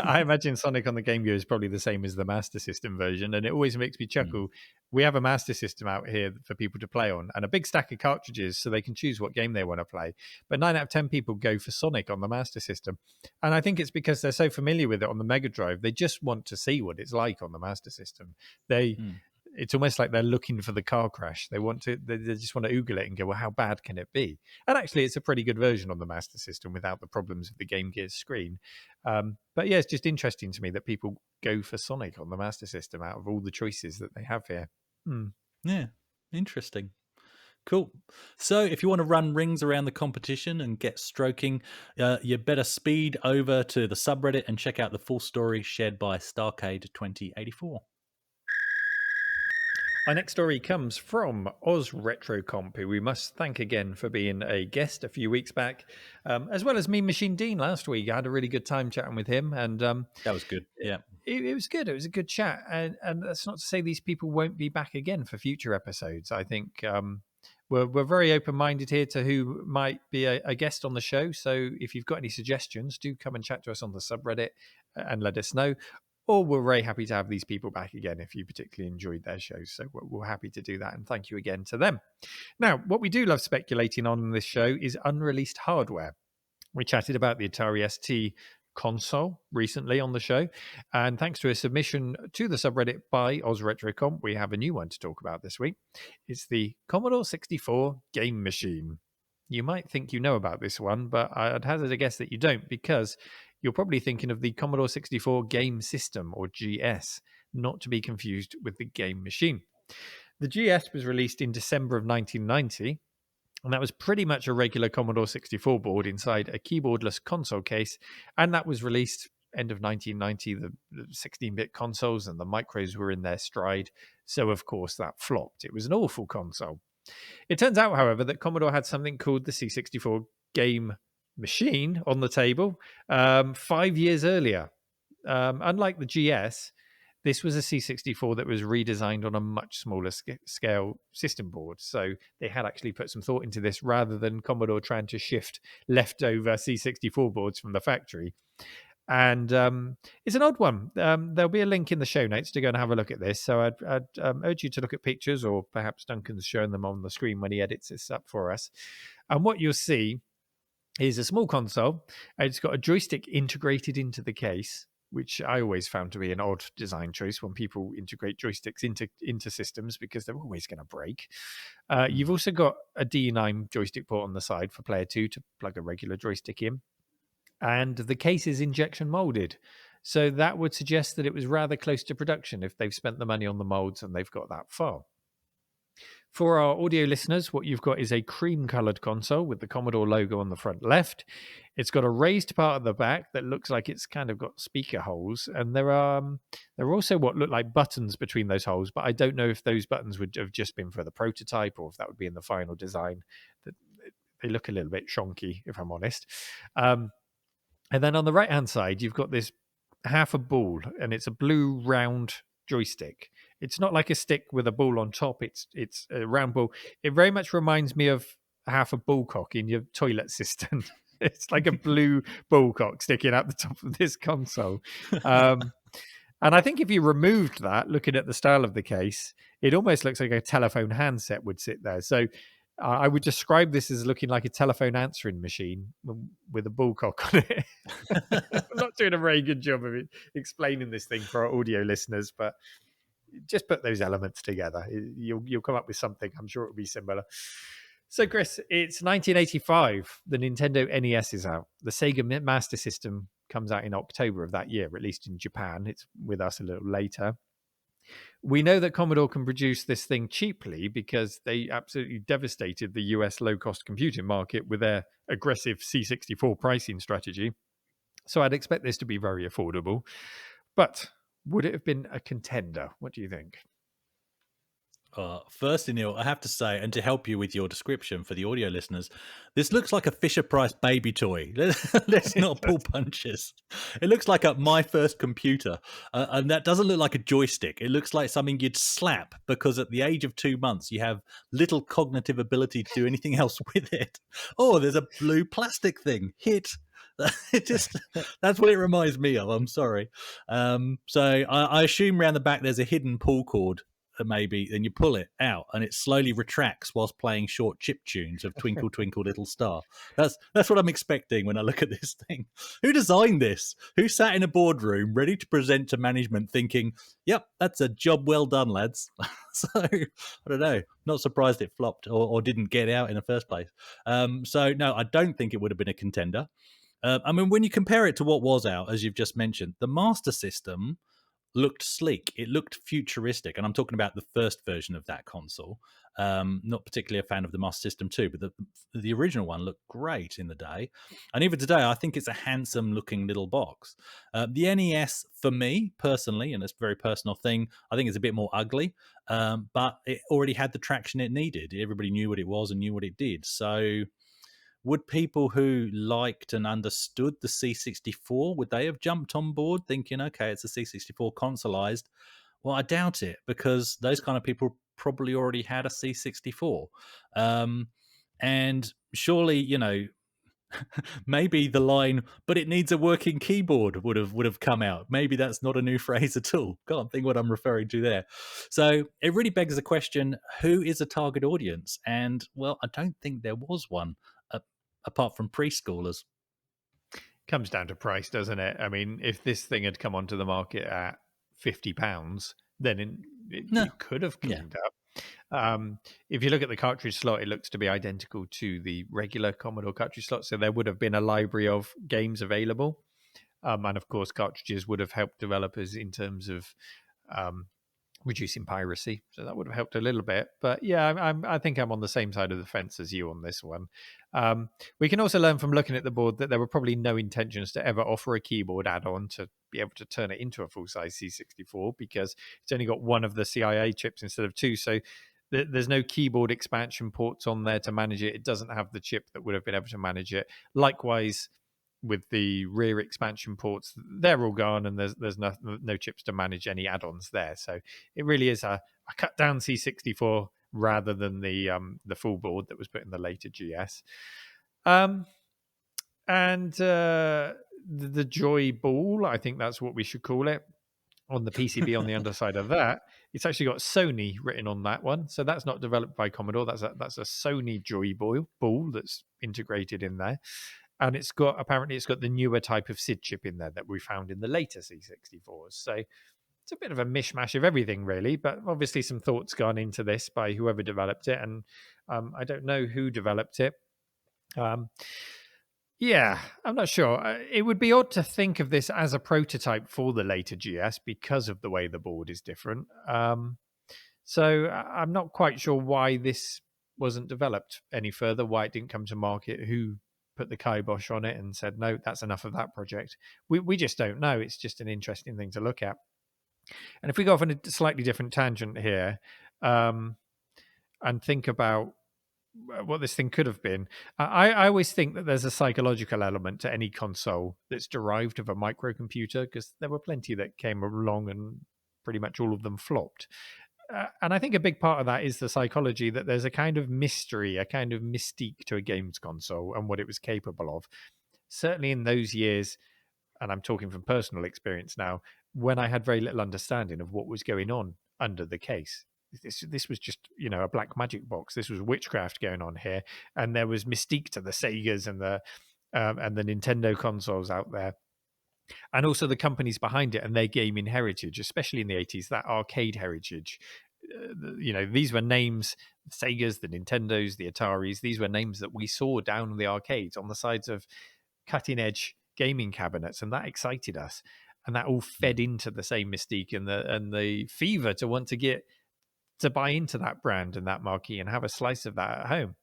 I imagine Sonic on the Game Gear is probably the same as the Master System version, and it always makes me chuckle. We have a Master System out here for people to play on, and a big stack of cartridges so they can choose what game they want to play. But 9 out of 10 people go for Sonic on the Master System, and I think it's because they're so familiar with it on the Mega Drive. They just want to see what it's like on the Master System. It's almost like they're looking for the car crash. They just want to oogle it and go, well, how bad can it be? And actually, it's a pretty good version on the Master System without the problems of the Game Gear's screen. But yeah, it's just interesting to me that people go for Sonic on the Master System out of all the choices that they have here. Yeah, interesting. Cool. So if you want to run rings around the competition and get stroking, you better speed over to the subreddit and check out the full story shared by Starcade2084. Our next story comes from Oz RetroComp, who we must thank again for being a guest a few weeks back, as well as Mean Machine Dean last week. I had a really good time chatting with him, and that was good. Yeah, it was good. It was a good chat, and that's not to say these people won't be back again for future episodes. I think we're very open-minded here to who might be a guest on the show. So if you've got any suggestions, do come and chat to us on the subreddit and let us know. Or we're very happy to have these people back again if you particularly enjoyed their shows. So we're happy to do that. And thank you again to them. Now, what we do love speculating on this show is unreleased hardware. We chatted about the Atari ST console recently on the show. And thanks to a submission to the subreddit by Oz RetroComp, we have a new one to talk about this week. It's the Commodore 64 game machine. You might think you know about this one, but I'd hazard a guess that you don't, because you're probably thinking of the Commodore 64 Game System, or GS, not to be confused with the Game Machine. The GS was released in December of 1990, and that was pretty much a regular Commodore 64 board inside a keyboardless console case, and that was released end of 1990. The 16-bit consoles and the micros were in their stride, so of course that flopped. It was an awful console. It turns out, however, that Commodore had something called the C64 Game Machine on the table 5 years earlier. Unlike the GS, this was a C64 that was redesigned on a much smaller scale system board. So they had actually put some thought into this rather than Commodore trying to shift leftover C64 boards from the factory. And it's an odd one. There'll be a link in the show notes to go and have a look at this. So I'd urge you to look at pictures, or perhaps Duncan's showing them on the screen when he edits this up for us. And what you'll see is a small console. It's got a joystick integrated into the case, which I always found to be an odd design choice when people integrate joysticks into systems, because they're always going to break. You've also got a D9 joystick port on the side for player 2 to plug a regular joystick in. And the case is injection molded. So that would suggest that it was rather close to production if they've spent the money on the molds and they've got that far. For our audio listeners, what you've got is a cream-coloured console with the Commodore logo on the front left. It's got a raised part at the back that looks like it's kind of got speaker holes, and there are also what look like buttons between those holes, but I don't know if those buttons would have just been for the prototype or if that would be in the final design. They look a little bit shonky, if I'm honest. And then on the right-hand side, you've got this half a ball, and it's a blue round joystick. It's not like a stick with a ball on top. It's a round ball. It very much reminds me of half a ball cock in your toilet cistern. It's like a blue ball cock sticking out the top of this console. And I think if you removed that, looking at the style of the case, it almost looks like a telephone handset would sit there. So I would describe this as looking like a telephone answering machine with a bullcock on it. I'm not doing a very good job of explaining this thing for our audio listeners, but just put those elements together. You'll come up with something. I'm sure it'll be similar. So, Chris, it's 1985. The Nintendo NES is out. The Sega Master System comes out in October of that year, at least in Japan. It's with us a little later. We know that Commodore can produce this thing cheaply because they absolutely devastated the US low-cost computing market with their aggressive C64 pricing strategy. So I'd expect this to be very affordable. But would it have been a contender? What do you think? Firstly, Neil, I have to say, and to help you with your description for the audio listeners, this looks like a Fisher-Price baby toy. Let's not pull punches. It looks like my first computer, and that doesn't look like a joystick. It looks like something you'd slap because at the age of 2 months, you have little cognitive ability to do anything else with it. Oh, there's a blue plastic thing. Hit. It just that's what it reminds me of. I'm sorry. So I assume around the back there's a hidden pull cord maybe, and you pull it out and it slowly retracts whilst playing short chip tunes of Twinkle Twinkle Little Star. That's what I'm expecting when I look at this thing. Who designed this? Who sat in a boardroom ready to present to management thinking, yep, that's a job well done, lads? So I don't know, not surprised it flopped or didn't get out in the first place. So no, I don't think it would have been a contender. I mean, when you compare it to what was out, as you've just mentioned, the Master System looked sleek. It looked futuristic, and I'm talking about the first version of that console. Not particularly a fan of the Master System 2, but the original one looked great in the day. And even today, I think it's a handsome-looking little box. The NES, for me personally, and it's a very personal thing, I think it's a bit more ugly, but it already had the traction it needed. Everybody knew what it was and knew what it did. So would people who liked and understood the C64, would they have jumped on board thinking, okay, it's a C64 consoleized? Well, I doubt it, because those kind of people probably already had a C64. And surely, maybe the line, but it needs a working keyboard would have come out. Maybe that's not a new phrase at all. Can't think what I'm referring to there. So it really begs the question, who is a target audience? And, well, I don't think there was one. Apart from preschoolers. Comes down to price, doesn't it? I mean, if this thing had come onto the market at £50, then it could have cleaned up. If you look at the cartridge slot, it looks to be identical to the regular Commodore cartridge slot, so there would have been a library of games available. And of course, cartridges would have helped developers in terms of reducing piracy, so that would have helped a little bit. But yeah, I think I'm on the same side of the fence as you on this one. We can also learn from looking at the board that there were probably no intentions to ever offer a keyboard add-on to be able to turn it into a full-size C64, because it's only got one of the CIA chips instead of two, so there's no keyboard expansion ports on there to manage it. It doesn't have the chip that would have been able to manage it. Likewise, with the rear expansion ports, they're all gone, and there's no chips to manage any add-ons there. So it really is a cut down C64 rather than the full board that was put in the later GS. And the Joy Ball, I think that's what we should call it, on the PCB on the underside of that, it's actually got Sony written on that one. So that's not developed by Commodore. That's a Sony Joy Ball that's integrated in there. And apparently it's got the newer type of SID chip in there that we found in the later C64s. So it's a bit of a mishmash of everything, really. But obviously some thoughts gone into this by whoever developed it. And I don't know who developed it. Yeah, I'm not sure. It would be odd to think of this as a prototype for the later GS because of the way the board is different. So I'm not quite sure why this wasn't developed any further, why it didn't come to market, who put the kibosh on it and said, no, that's enough of that project. We just don't know. It's just an interesting thing to look at. And if we go off on a slightly different tangent here and think about what this thing could have been, I always think that there's a psychological element to any console that's derived of a microcomputer, because there were plenty that came along and pretty much all of them flopped. And I think a big part of that is the psychology that there's a kind of mystery, a kind of mystique to a games console and what it was capable of. Certainly in those years, and I'm talking from personal experience now, when I had very little understanding of what was going on under the case. This was just, a black magic box. This was witchcraft going on here. And there was mystique to the Segas and the Nintendo consoles out there. And also the companies behind it and their gaming heritage, especially in the 80s, that arcade heritage. These were names, the Segas, the Nintendos, the Ataris. These were names that we saw down in the arcades on the sides of cutting edge gaming cabinets, and that excited us. and that all fed into the same mystique and the fever to want to get to buy into that brand and that marquee and have a slice of that at home.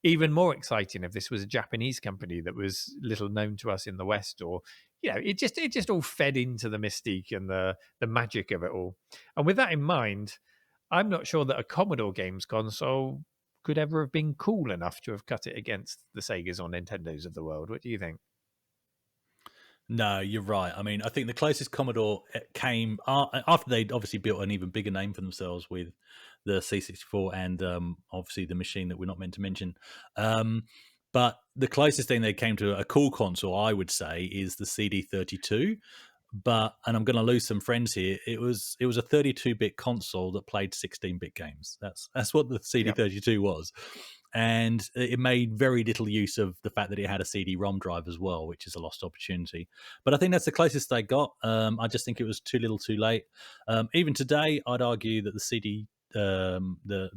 Even more exciting if this was a Japanese company that was little known to us in the West, or it just all fed into the mystique and the magic of it all. And with that in mind, I'm not sure that a Commodore games console could ever have been cool enough to have cut it against the Segas or Nintendos of the world. What do you think? No, you're right. I mean, I think the closest Commodore came after they'd obviously built an even bigger name for themselves with the C64 and obviously the machine that we're not meant to mention. But the closest thing they came to a cool console, I would say, is the CD32. And I'm going to lose some friends here. It was a 32-bit console that played 16-bit games. That's what the CD32 was. And it made very little use of the fact that it had a CD-ROM drive as well, which is a lost opportunity. But I think that's the closest they got. I just think it was too little, too late. Even today, I'd argue that the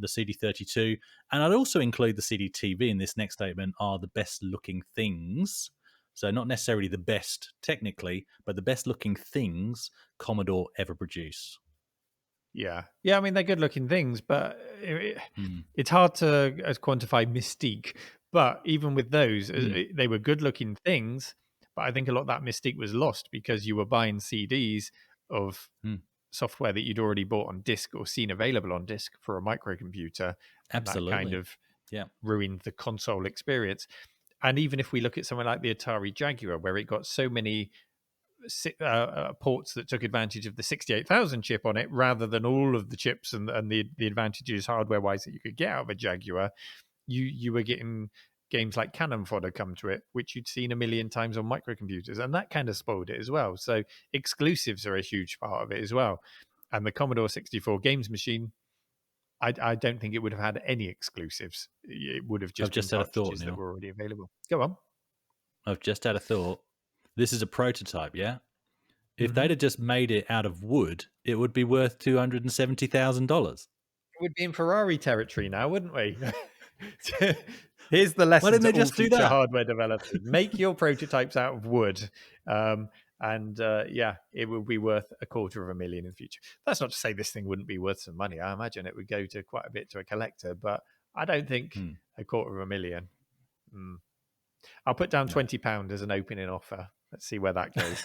CD32, and I'd also include the CD-TV in this next statement, are the best-looking things. So not necessarily the best technically, but the best-looking things Commodore ever produce. Yeah. I mean, they're good-looking things, but it's hard to quantify mystique. But even with those, they were good-looking things. But I think a lot of that mystique was lost because you were buying CDs of software that you'd already bought on disc or seen available on disc for a microcomputer. Absolutely. That kind of ruined the console experience. And even if we look at something like the Atari Jaguar, where it got so many ports that took advantage of the 68,000 chip on it rather than all of the chips and the advantages hardware-wise that you could get out of a Jaguar, you were getting games like Cannon Fodder come to it, which you'd seen a million times on microcomputers, and that kind of spoiled it as well. So exclusives are a huge part of it as well. And the Commodore 64 games machine, I don't think it would have had any exclusives. It would have just been cartridges that were already available. Go on. I've just had a thought. This is a prototype, yeah? If they'd have just made it out of wood, it would be worth $270,000. We'd be in Ferrari territory now, wouldn't we? Here's the lesson to all future hardware developers. Make your prototypes out of wood. It will be worth $250,000 in the future. That's not to say this thing wouldn't be worth some money. I imagine it would go to quite a bit to a collector, but I don't think $250,000. I'll put down £20 as an opening offer. Let's see where that goes.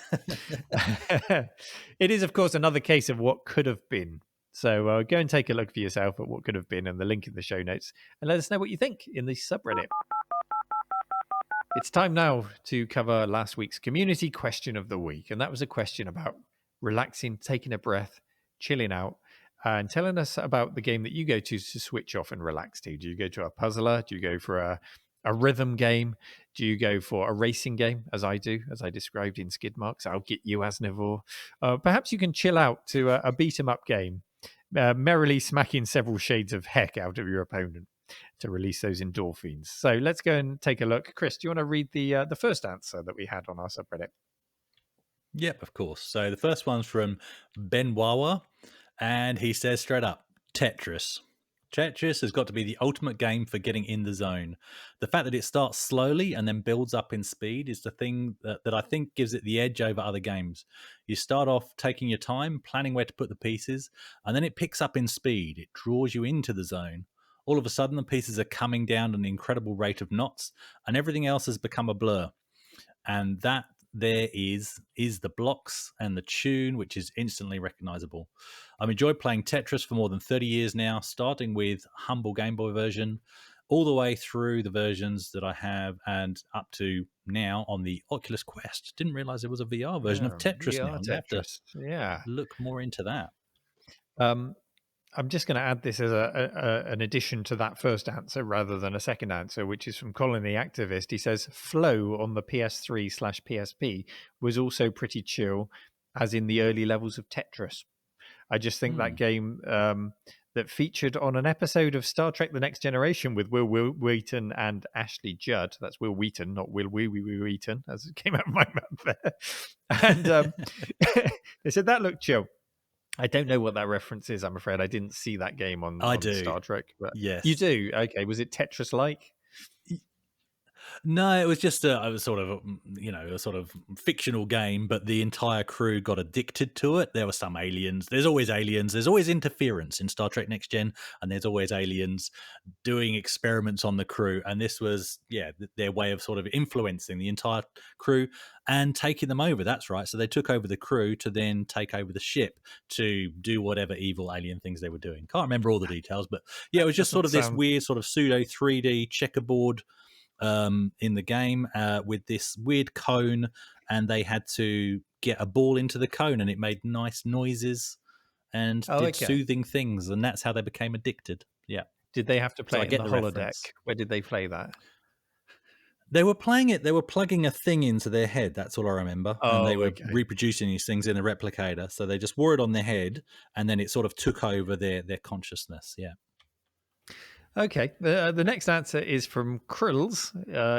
It is, of course, another case of what could have been. So go and take a look for yourself at what could have been and the link in the show notes, and let us know what you think in the subreddit. It's time now to cover last week's community question of the week. And that was a question about relaxing, taking a breath, chilling out, and telling us about the game that you go to switch off and relax to. Do you go to a puzzler? Do you go for a rhythm game? Do you go for a racing game, as I do, as I described in Skid Marks? I'll get you, Asnivore. Perhaps you can chill out to a beat-em-up game, merrily smacking several shades of heck out of your opponent to release those endorphins. So let's go and take a look. Chris, do you want to read the first answer that we had on our subreddit? Yep, of course. So the first one's from Ben Wawa, and he says straight up, Tetris. Tetris has got to be the ultimate game for getting in the zone. The fact that it starts slowly and then builds up in speed is the thing that I think gives it the edge over other games. You start off taking your time, planning where to put the pieces, and then it picks up in speed. It draws you into the zone. All of a sudden, the pieces are coming down at an incredible rate of knots, and everything else has become a blur. And that there is the blocks and the tune, which is instantly recognizable. I've enjoyed playing Tetris for more than 30 years now, starting with humble Game Boy version, all the way through the versions that I have and up to now on the Oculus Quest. Didn't realize there was a VR version of Tetris VR now. I'm going to have to look more into that. I'm just going to add this as an addition to that first answer rather than a second answer, which is from Colin the Activist. He says, Flow on the PS3/PSP was also pretty chill, as in the early levels of Tetris. I just think that game that featured on an episode of Star Trek The Next Generation with Will Wheaton and Ashley Judd. That's Will Wheaton, not Will Wheaton, as it came out of my mouth there. And they said that looked chill. I don't know what that reference is, I'm afraid. I didn't see that game on Star Trek. But yes. You do? Okay. Was it Tetris-like? No, it was just a sort of, a sort of fictional game, but the entire crew got addicted to it. There were some aliens. There's always aliens. There's always interference in Star Trek Next Gen, and there's always aliens doing experiments on the crew. And this was, their way of sort of influencing the entire crew and taking them over. That's right. So they took over the crew to then take over the ship to do whatever evil alien things they were doing. Can't remember all the details, but yeah, it was just sort of this weird sort of pseudo 3D checkerboard in the game with this weird cone, and they had to get a ball into the cone, and it made nice noises and did soothing things, and that's how they became addicted. Yeah. Did they have to play it in the holodeck? Where did they play that? They were playing it. They were plugging a thing into their head. That's all I remember. And they were reproducing these things in a replicator. So they just wore it on their head, and then it sort of took over their consciousness. Yeah. Okay. The next answer is from Krills.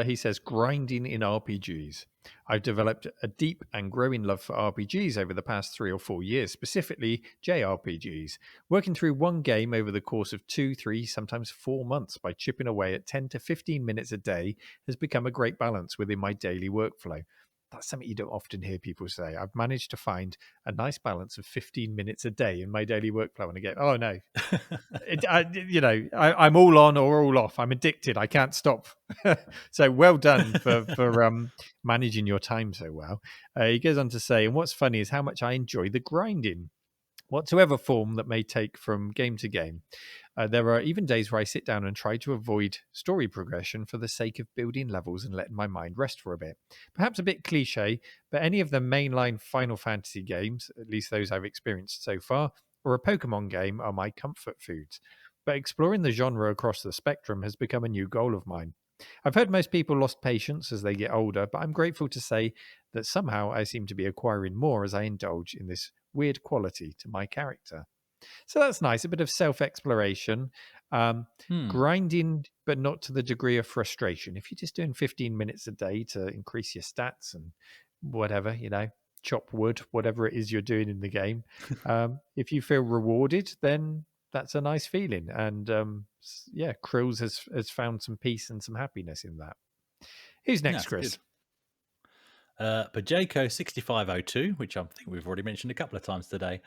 He says, grinding in RPGs. I've developed a deep and growing love for RPGs over the past 3 or 4 years, specifically JRPGs. Working through one game over the course of 2, 3, sometimes 4 months by chipping away at 10 to 15 minutes a day has become a great balance within my daily workflow. That's something you don't often hear people say. I've managed to find a nice balance of 15 minutes a day in my daily workflow. And I go, oh no, I'm all on or all off. I'm addicted. I can't stop. So well done for managing your time so well. He goes on to say, and what's funny is how much I enjoy the grinding, whatsoever form that may take from game to game. There are even days where I sit down and try to avoid story progression for the sake of building levels and letting my mind rest for a bit. Perhaps a bit cliche, but any of the mainline Final Fantasy games, at least those I've experienced so far, or a Pokemon game are my comfort foods. But exploring the genre across the spectrum has become a new goal of mine. I've heard most people lost patience as they get older, but I'm grateful to say that somehow I seem to be acquiring more as I indulge in this weird quality to my character. So that's nice. A bit of self-exploration, grinding, but not to the degree of frustration. If you're just doing 15 minutes a day to increase your stats and whatever, chop wood, whatever it is you're doing in the game, if you feel rewarded, then that's a nice feeling. And Krills has found some peace and some happiness in that. Who's next, Chris? Pajeko6502, which I think we've already mentioned a couple of times today.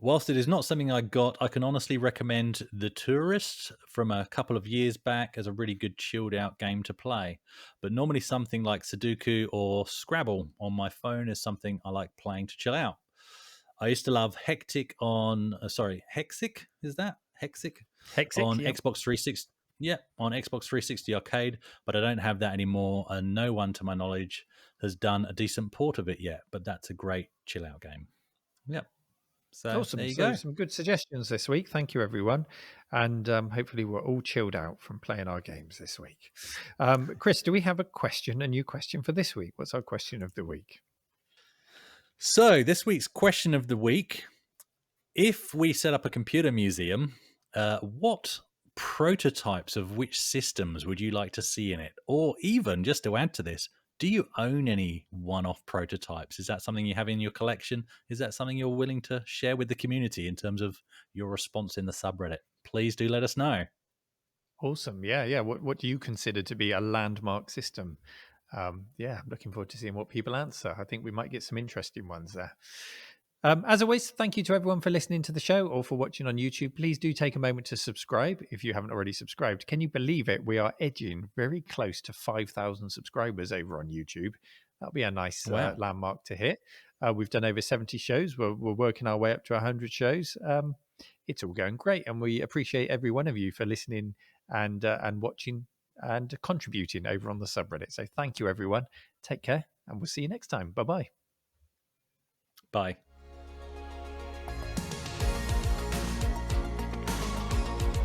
Whilst it is not something I got, I can honestly recommend The Tourist from a couple of years back as a really good chilled out game to play. But normally something like Sudoku or Scrabble on my phone is something I like playing to chill out. I used to love Hexic on Hexic, is that? Hexic on Xbox 360. Yeah, on Xbox 360 Arcade, but I don't have that anymore, and no one, to my knowledge, has done a decent port of it yet. But that's a great chill out game. Yep. So awesome. There you go. go. Some good suggestions this week. Thank you, everyone. And hopefully we're all chilled out from playing our games this week. Chris, do we have a new question for this week? What's our question of the week? So this week's question of the week, if we set up a computer museum, what prototypes of which systems would you like to see in it? Or even, just to add to this, do you own any one-off prototypes? Is that something you have in your collection? Is that something you're willing to share with the community in terms of your response in the subreddit? Please do let us know. Awesome. Yeah. What do you consider to be a landmark system? I'm looking forward to seeing what people answer. I think we might get some interesting ones there. As always, thank you to everyone for listening to the show or for watching on YouTube. Please do take a moment to subscribe if you haven't already subscribed. Can you believe it? We are edging very close to 5,000 subscribers over on YouTube. That'll be a nice landmark to hit. We've done over 70 shows. We're working our way up to 100 shows. It's all going great, and we appreciate every one of you for listening and watching and contributing over on the subreddit. So thank you, everyone. Take care, and we'll see you next time. Bye-bye. Bye.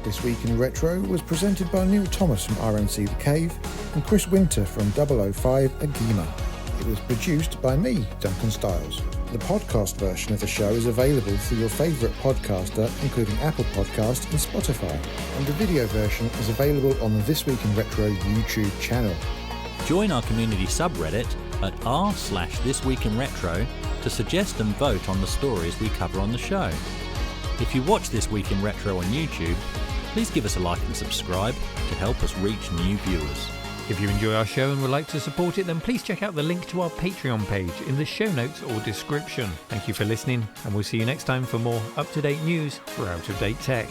This Week in Retro was presented by Neil Thomas from RMC The Cave and Chris Winter from 005 AGIMA. It was produced by me, Duncan Styles. The podcast version of the show is available through your favourite podcaster, including Apple Podcasts and Spotify. And the video version is available on the This Week in Retro YouTube channel. Join our community subreddit at r/thisweekinretro to suggest and vote on the stories we cover on the show. If you watch This Week in Retro on YouTube, please give us a like and subscribe to help us reach new viewers. If you enjoy our show and would like to support it, then please check out the link to our Patreon page in the show notes or description. Thank you for listening, and we'll see you next time for more up-to-date news for out-of-date tech.